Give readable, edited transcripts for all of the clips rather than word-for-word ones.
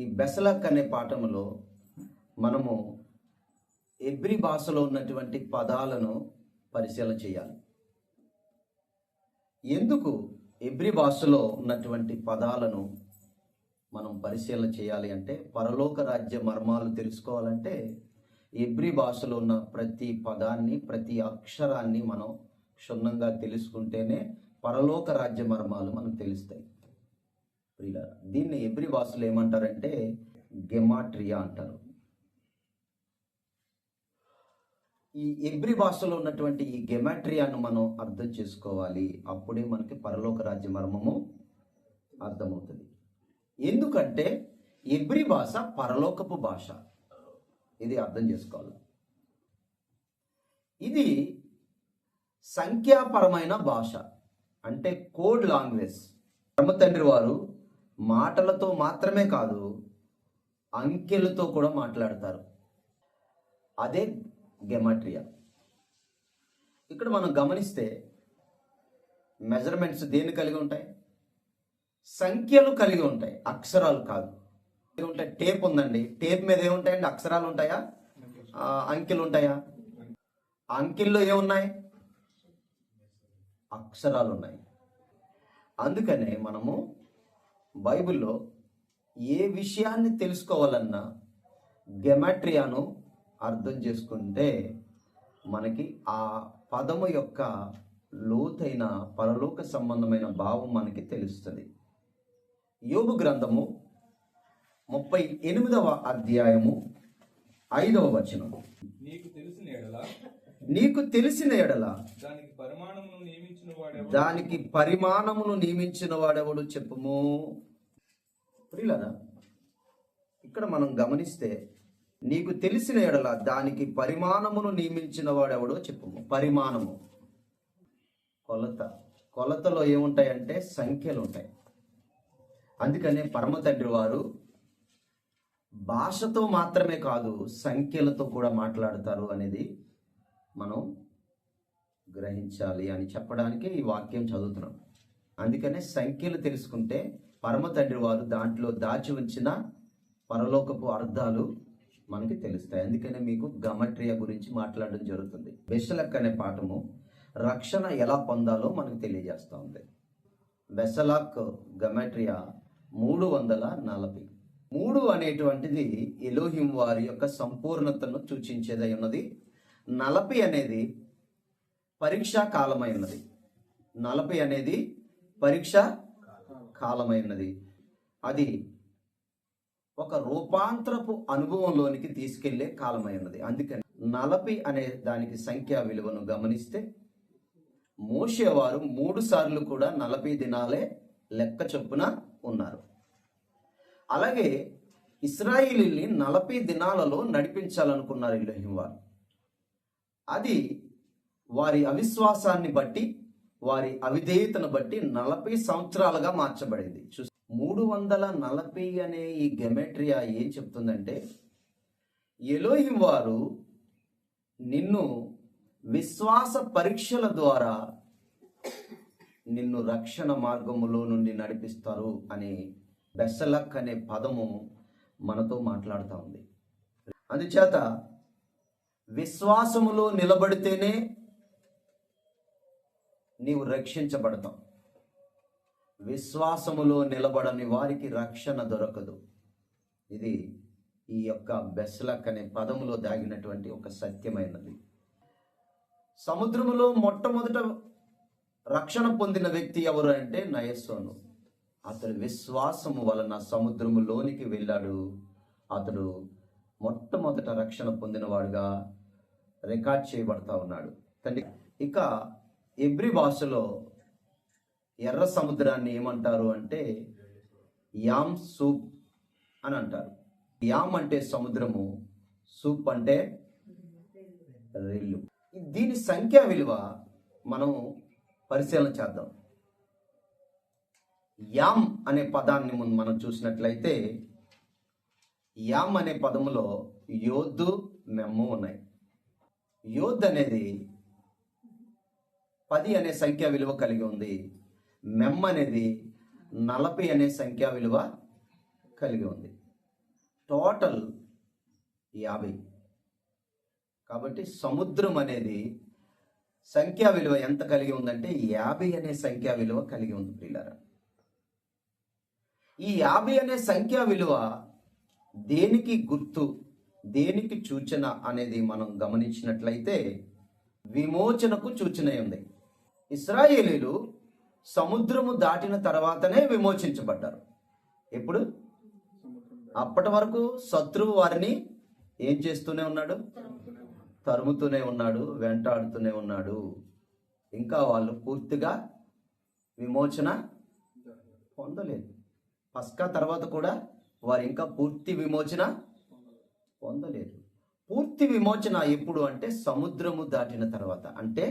ఈ బెసలక్ అనే పాఠములో మనము ఎబ్రీ భాషలో ఉన్నటువంటి పదాలను పరిశీలన చేయాలి. ఎందుకు ఎబ్రీ భాషలో ఉన్నటువంటి పదాలను మనం పరిశీలన చేయాలి అంటే, పరలోక రాజ్య మర్మాలు తెలుసుకోవాలంటే ఎబ్రీ భాషలో ఉన్న ప్రతి పదాన్ని, ప్రతి అక్షరాన్ని మనం క్షుణ్ణంగా తెలుసుకుంటేనే పరలోక రాజ్య మర్మాలు మనకు తెలుస్తాయి. దీన్ని ఎబ్రీ భాషలో ఏమంటారంటే గెమాట్రియా అంటారు. ఈ ఎబ్రీ భాషలో ఉన్నటువంటి ఈ గెమాట్రియాను మనం అర్థం చేసుకోవాలి. అప్పుడే మనకి పరలోక రాజ్య మర్మము అర్థమవుతుంది. ఎందుకంటే ఎబ్రీ భాష పరలోకపు భాష. ఇది అర్థం చేసుకోవాలి. ఇది సంఖ్యాపరమైన భాష, అంటే కోడ్ లాంగ్వేజ్. పరమతండ్రి వారు మాటలతో మాత్రమే కాదు, అంకెలతో కూడా మాట్లాడతారు. అదే గెమాట్రియా. ఇక్కడ మనం గమనిస్తే మెజర్మెంట్స్ దేన్ని కలిగి ఉంటాయి? సంఖ్యలు కలిగి ఉంటాయి, అక్షరాలు కాదు. ఉంటాయి. టేప్ ఉందండి, టేప్ మీద ఏముంటాయండి? అక్షరాలు ఉంటాయా, అంకెలు ఉంటాయా? అంకెల్లో ఏమున్నాయి? అక్షరాలు ఉన్నాయి. అందుకనే మనము బైబిల్లో ఏ విషయాన్ని తెలుసుకోవాలన్నా గెమాట్రియాను అర్థం చేసుకుంటే మనకి ఆ పదము యొక్క లోతైన పరలోక సంబంధమైన భావం మనకి తెలుస్తుంది. యోబు గ్రంథము 38వ అధ్యాయము 5వ వచనం. నీకు తెలిసిన ఎడల దానికి పరిమాణమును నియమించిన వాడెవడు చెప్పుము. ప్రియులారా, ఇక్కడ మనం గమనిస్తే నీకు తెలిసిన ఎడల దానికి పరిమాణమును నియమించిన వాడెవడో చెప్పుము. పరిమాణము, కొలతలో ఏముంటాయంటే సంఖ్యలు ఉంటాయి. అందుకనే పరమ తండ్రి వారు భాషతో మాత్రమే కాదు, సంఖ్యలతో కూడా మాట్లాడతారు అనేది మనం గ్రహించాలి అని చెప్పడానికి ఈ వాక్యం చదువుతున్నాం. అందుకనే సంఖ్యలు తెలుసుకుంటే పరమ తండ్రి వారు దాంట్లో దాచి ఉంచిన పరలోకపు అర్థాలు మనకి తెలుస్తాయి. అందుకనే మీకు గెమాట్రియా గురించి మాట్లాడడం జరుగుతుంది. బెసలక్ అనే పాఠము రక్షణ ఎలా పొందాలో మనకు తెలియజేస్తూ ఉంది. బెసలక్ గెమాట్రియా 340. 3 అనేటువంటిది ఎలోహిం వారి యొక్క సంపూర్ణతను సూచించేదై ఉన్నది. 40 అనేది పరీక్షా కాలమై ఉన్నది. 40 అనేది పరీక్షా కాలమై ఉన్నది. అది ఒక రూపాంతరపు అనుభవంలోనికి తీసుకెళ్లే కాలమై ఉన్నది. అందుకని 40 అనే దానికి సంఖ్యా విలువను గమనిస్తే మోషే వారు 3 సార్లు కూడా 40 దినాలే లెక్క చొప్పున ఉన్నారు. అలాగే ఇశ్రాయేలీని 40 దినాలలో నడిపించాలనుకున్నారు ఎలోహిం వారు. అది వారి అవిశ్వాసాన్ని బట్టి, వారి అవిధేయతను బట్టి 40 సంవత్సరాలుగా మార్చబడింది. 340 అనే ఈ గెమాట్రియా ఏం చెప్తుందంటే, ఎలోహిం వారు నిన్ను విశ్వాస పరీక్షల ద్వారా నిన్ను రక్షణ మార్గములో నుండి నడిపిస్తారు అని బెసలక్ అనే పదము మనతో మాట్లాడుతూ ఉంది. అందుచేత విశ్వాసములో నిలబడితేనే నీవు రక్షించబడతావు. విశ్వాసములో నిలబడని వారికి రక్షణ దొరకదు. ఇది ఈ యొక్క బెసలక్ అనే పదములో దాగినటువంటి ఒక సత్యమైనది. సముద్రములో మొట్టమొదట రక్షణ పొందిన వ్యక్తి ఎవరు అంటే నయస్సోను. అతడు విశ్వాసము వలన సముద్రములోనికి వెళ్ళాడు. అతడు మొట్టమొదట రక్షణ పొందినవాడుగా రికార్డ్ చేయబడతా ఉన్నాడు. ఇక ఎబ్రీ భాషలో ఎర్ర సముద్రాన్ని ఏమంటారు అంటే యామ్ సూప్ అని అంటారు. యామ్ అంటే సముద్రము, సూప్ అంటే రెల్లు. దీని సంఖ్యా విలువ మనం పరిశీలన చేద్దాం. యామ్ అనే పదాన్ని మనం చూసినట్లయితే, యామ్ అనే పదములో యోధు, మెమ్ము ఉన్నాయి. యోధ్ అనేది 10 అనే సంఖ్యా విలువ కలిగి ఉంది. మెమ్ అనేది 40 అనే సంఖ్యా విలువ కలిగి ఉంది. టోటల్ 50. కాబట్టి సముద్రం అనేది సంఖ్యా విలువ ఎంత కలిగి ఉందంటే 50 అనే సంఖ్యా విలువ కలిగి ఉంది ప్రియులారా. ఈ 50 అనే సంఖ్యా విలువ దేనికి గుర్తు, దేనికి సూచన అనేది మనం గమనించినట్లయితే విమోచనకు సూచన ఉంది. ఇశ్రాయేలీలు సముద్రము దాటిన తర్వాతనే విమోచించబడ్డారు. ఎప్పుడు? అప్పటి వరకు శత్రువు వారిని ఏం చేస్తూనే ఉన్నాడు? తరుముతూనే ఉన్నాడు, వెంటాడుతూనే ఉన్నాడు. ఇంకా వాళ్ళు పూర్తిగా విమోచన పొందలేదు. పస్కా తర్వాత కూడా వారు ఇంకా పూర్తి విమోచన పొందలేదు. పూర్తి విమోచన ఎప్పుడు అంటే సముద్రము దాటిన తర్వాత, అంటే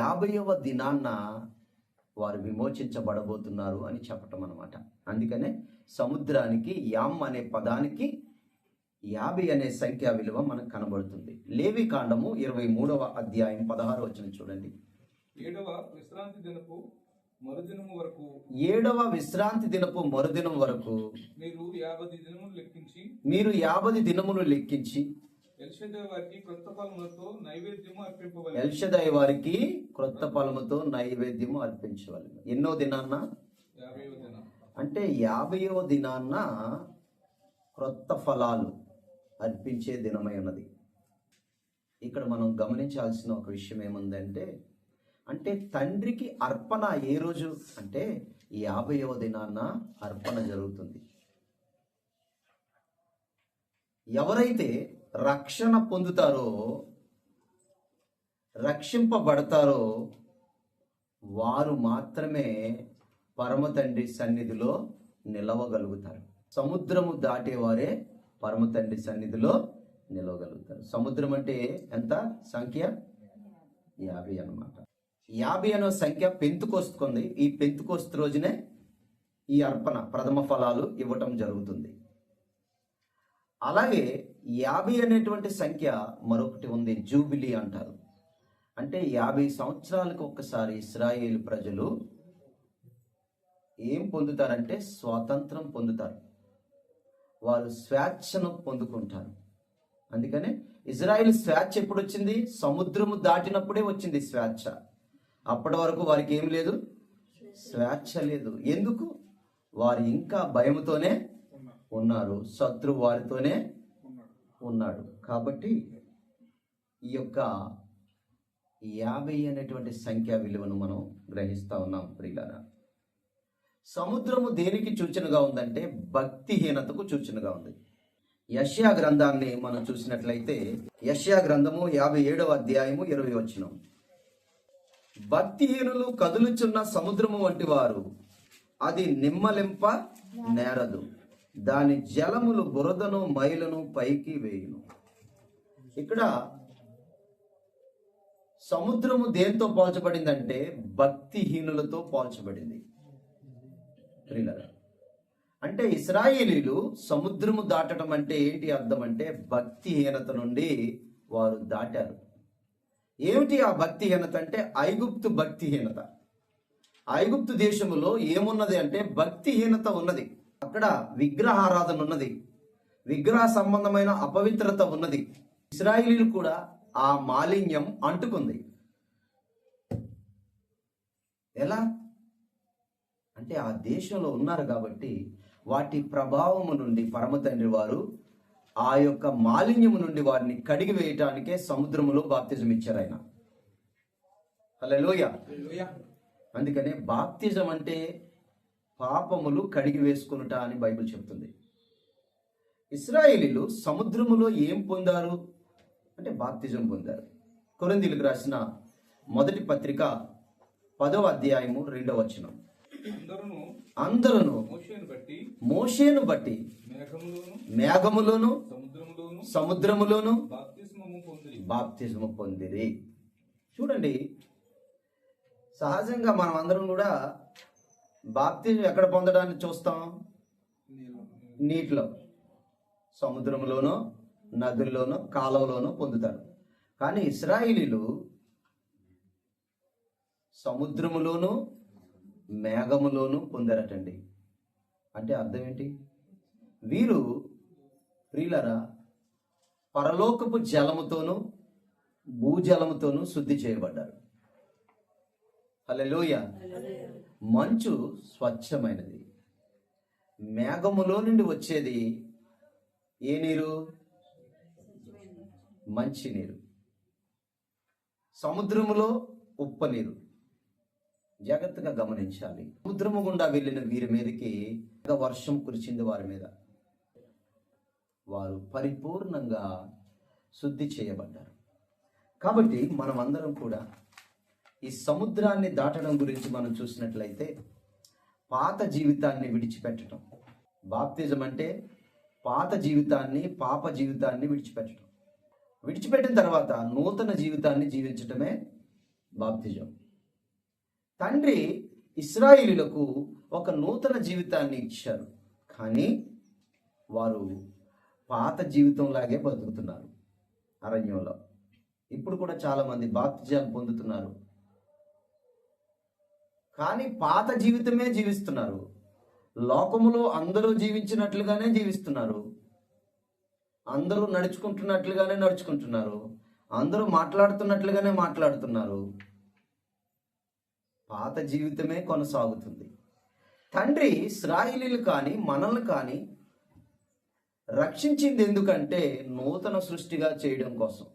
50వ దినాన్న వారు విమోచించబడబోతున్నారు అని చెప్పటం అన్నమాట. అందుకనే సముద్రానికి యామ్ అనే పదానికి 50 అనే సంఖ్యా విలువ మనకు కనబడుతుంది. లేవి కాండము 23వ అధ్యాయం 16వ వచనం చూడండి. 7వ విశ్రాంతి దినపు మరుదినం వరకు మీరు 50 దినములు లెక్కించి ఎల్షదాయి వారికి క్రొత్త ఫలముతో నైవేద్యము అర్పించవాలి. ఎన్నో దినాన్న? 50వ. అంటే 50వ దినాన్న క్రొత్త ఫలాలు అర్పించే దినమై ఉన్నది. ఇక్కడ మనం గమనించాల్సిన ఒక విషయం ఏముందంటే, అంటే తండ్రికి అర్పణ ఏ రోజు అంటే 50వ దినాన్న అర్పణ జరుగుతుంది. ఎవరైతే రక్షణ పొందుతారో, రక్షింపబడతారో వారు మాత్రమే పరమ తండ్రి సన్నిధిలో నిలవగలుగుతారు. సముద్రము దాటేవారే పరమ తండ్రి సన్నిధిలో నిలవగలుగుతారు. సముద్రం అంటే ఎంత సంఖ్య? 50 అన్నమాట. 50 అనే సంఖ్య పెంతుకొస్తుంది. ఈ పెంతుకొస్తు రోజునే ఈ అర్పణ ప్రథమ ఫలాలు ఇవ్వటం జరుగుతుంది. అలాగే 50 అనేటువంటి సంఖ్య మరొకటి ఉంది, జూబిలీ అంటారు. అంటే 50 సంవత్సరాలకు ఒక్కసారి ఇశ్రాయేలు ప్రజలు ఏం పొందుతారంటే స్వాతంత్రం పొందుతారు. వారు స్వేచ్ఛను పొందుకుంటారు. అందుకనే ఇజ్రాయెల్ స్వేచ్ఛ ఎప్పుడు వచ్చింది? సముద్రము దాటినప్పుడే వచ్చింది స్వేచ్ఛ. అప్పటి వరకు వారికి ఏం లేదు, స్వేచ్ఛ లేదు. ఎందుకు? వారు ఇంకా భయముతోనే ఉన్నారు, శత్రువు వారితోనే ఉన్నాడు. కాబట్టి ఈ యొక్క 50 అనేటువంటి సంఖ్యా విలువను మనం గ్రహిస్తా ఉన్నాం ప్రియులారా. సముద్రము దేనికి సూచనగా ఉందంటే భక్తిహీనతకు సూచనగా ఉంది. యెషయా గ్రంథాన్ని మనం చూసినట్లయితే యెషయా గ్రంథము 57వ అధ్యాయము 20వ వచనం. భక్తిహీనులు కదులుచున్న సముద్రము వంటి వారు, అది నిమ్మలింప నేరదు, దాని జలములు బురదను మైలను పైకి వేయును. ఇక్కడ సముద్రము దేంతో పోల్చబడిందంటే భక్తిహీనులతో పోల్చబడింది. అంటే ఇశ్రాయేలీలు సముద్రము దాటడం అంటే ఏంటి అర్థం అంటే భక్తిహీనత నుండి వారు దాటారు. ఏమిటి ఆ భక్తిహీనత అంటే ఐగుప్తు భక్తిహీనత. ఐగుప్తు దేశములో ఏమున్నది అంటే భక్తిహీనత ఉన్నది. అక్కడ విగ్రహారాధన ఉన్నది, విగ్రహ సంబంధమైన అపవిత్రత ఉన్నది. ఇశ్రాయేలీలు కూడా ఆ మాలిన్యం అంటుకుంది. ఎలా అంటే ఆ దేశంలో ఉన్నారు కాబట్టి వాటి ప్రభావము నుండి పరమ తండ్రి వారు ఆ యొక్క మాలిన్యము నుండి వారిని కడిగి వేయటానికే సముద్రములో బాప్తిజం ఇచ్చారు ఆయన. హల్లెలూయా. అందుకనే బాప్తిజం అంటే పాపములు కడిగి వేసుకునుట అని బైబిల్ చెప్తుంది. ఇశ్రాయేలీలు సముద్రములో ఏం పొందారు అంటే బాప్తిజం పొందారు. కొరింథీయులకు రాసిన మొదటి పత్రిక 10వ అధ్యాయము 2వ వచనం. అందరూ మోషేను బట్టి మేఘములోను సముద్రములోను బాప్తిజము పొందిరి. చూడండి, సహజంగా మనం అందరం కూడా బాప్తిజం ఎక్కడ పొందడాన్ని చూస్తాం? నీటిలో, సముద్రంలోనో నదుల్లోనో కాలువలోనో పొందుతారు. కానీ ఇశ్రాయేలీలు సముద్రములోను మేఘములోను పొందారటండి. అంటే అర్థం ఏంటి? వీరు ప్రియులరా, పరలోకపు జలముతోనూ భూజలముతోనూ శుద్ధి చేయబడ్డారు. హల్లెలూయా. మంచు స్వచ్ఛమైనది. మేఘములో నుండి వచ్చేది ఏ నీరు? మంచి నీరు. సముద్రములో ఉప్ప నీరు. జాగ్రత్తగా గమనించాలి. సముద్రము గుండా వెళ్ళిన వీరి మీదకి వర్షం కురిచింది వారి మీద. వారు పరిపూర్ణంగా శుద్ధి చేయబడ్డారు. కాబట్టి మనం అందరం కూడా ఈ సముద్రాన్ని దాటడం గురించి మనం చూసినట్లయితే పాత జీవితాన్ని విడిచిపెట్టడం. బాప్తిజం అంటే పాత జీవితాన్ని, పాప జీవితాన్ని విడిచిపెట్టడం. విడిచిపెట్టిన తర్వాత నూతన జీవితాన్ని జీవించటమే బాప్తిజం. తండ్రి ఇశ్రాయేలీయులకు ఒక నూతన జీవితాన్ని ఇచ్చారు, కానీ వారు పాత జీవితంలాగే బతుకుతున్నారు అరణ్యంలో. ఇప్పుడు కూడా చాలా మంది బాప్తిజాలు పొందుతున్నారు, కానీ పాత జీవితమే జీవిస్తున్నారు. లోకములో అందరూ జీవించినట్లుగానే జీవిస్తున్నారు. అందరూ నడుచుకుంటున్నట్లుగానే నడుచుకుంటున్నారు. అందరూ మాట్లాడుతున్నట్లుగానే మాట్లాడుతున్నారు. పాత జీవితమే కొనసాగుతుంది. తండ్రి ఇశ్రాయేలీయులు కానీ మనల్ని కానీ రక్షించింది ఎందుకంటే నూతన సృష్టిగా చేయడం కోసం.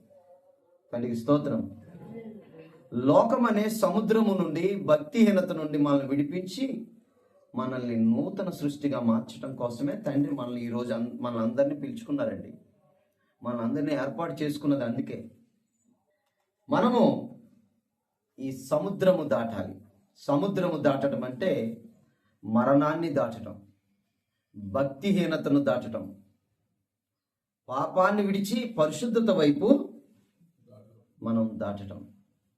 తండ్రికి స్తోత్రం. లోకం అనే సముద్రము నుండి, భక్తిహీనత నుండి మనల్ని విడిపించి మనల్ని నూతన సృష్టిగా మార్చడం కోసమే తండ్రి మనల్ని ఈరోజు మనందరినీ పిలుచుకున్నారండి. మనందరినీ ఏర్పాటు చేసుకున్నది అందుకే. మనము ఈ సముద్రము దాటాలి. సముద్రము దాటడం అంటే మరణాన్ని దాటడం, భక్తిహీనతను దాటడం, పాపాన్ని విడిచి పరిశుద్ధత వైపు మనం దాటడం.